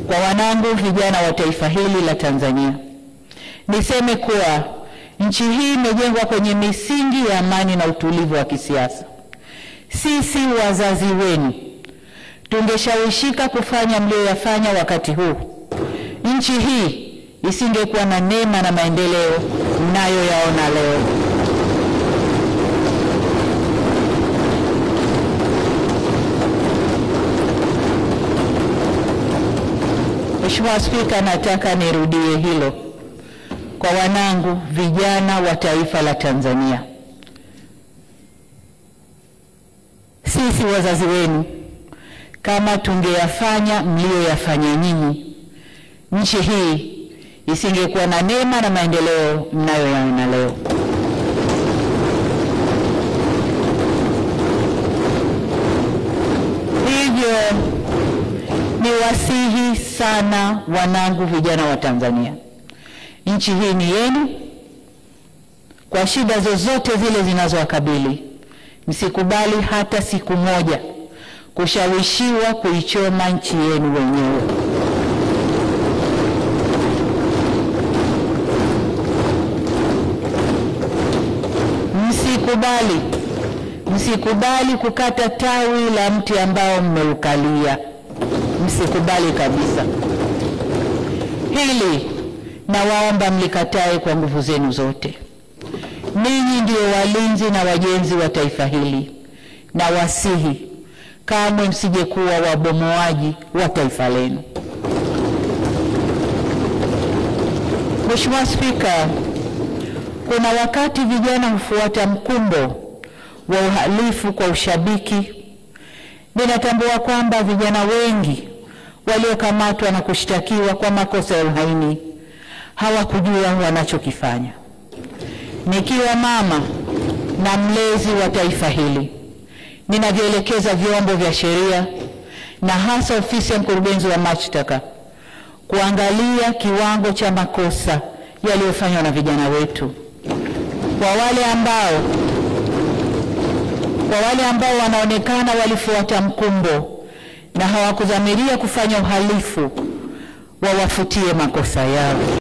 Kwa wanangu vijana wa taifa hili la Tanzania, niseme kuwa nchi hii imejengwa kwenye misingi ya amani na utulivu wa kisiasa. Sisi wazazi wenu tungeshawishika kufanya mlioyafanya wakati huu, nchi hii isingekuwa na neema na maendeleo mnayoyaona leo. Mheshimiwa Spika, nataka nirudie hilo kwa wanangu vijana wa taifa la Tanzania. Sisi wazazi wenu, kama tungeyafanya mlioyafanya nyinyi, nchi hii isingekuwa na neema na maendeleo mnayoyaona leo. Hivyo niwasihi sana wanangu vijana wa Tanzania, nchi hii ni yenu. Kwa shida zozote zile zinazowakabili, msikubali hata siku moja kushawishiwa kuichoma nchi yenu wenyewe. Msikubali kukata tawi la mti ambao mmeukalia. Msikubali kabisa. Hili nawaomba mlikatae kwa nguvu zenu zote. Ninyi ndio walinzi na wajenzi wa taifa hili, na wasihi kamwe msije kuwa wabomoaji wa taifa lenu. Mheshimiwa Spika, kuna wakati vijana hufuata mkumbo wa uhalifu kwa ushabiki. Ninatambua kwamba vijana wengi waliokamatwa na kushtakiwa kwa makosa ya uhaini hawakujua wanachokifanya. Nikiwa mama na mlezi wa taifa hili, ninavyoelekeza vyombo vya sheria na hasa ofisi ya mkurugenzi wa mashtaka kuangalia kiwango cha makosa yaliyofanywa na vijana wetu. Kwa wale ambao wanaonekana walifuata mkumbo na hawakudhamiria kufanya uhalifu, wawafutie makosa yao.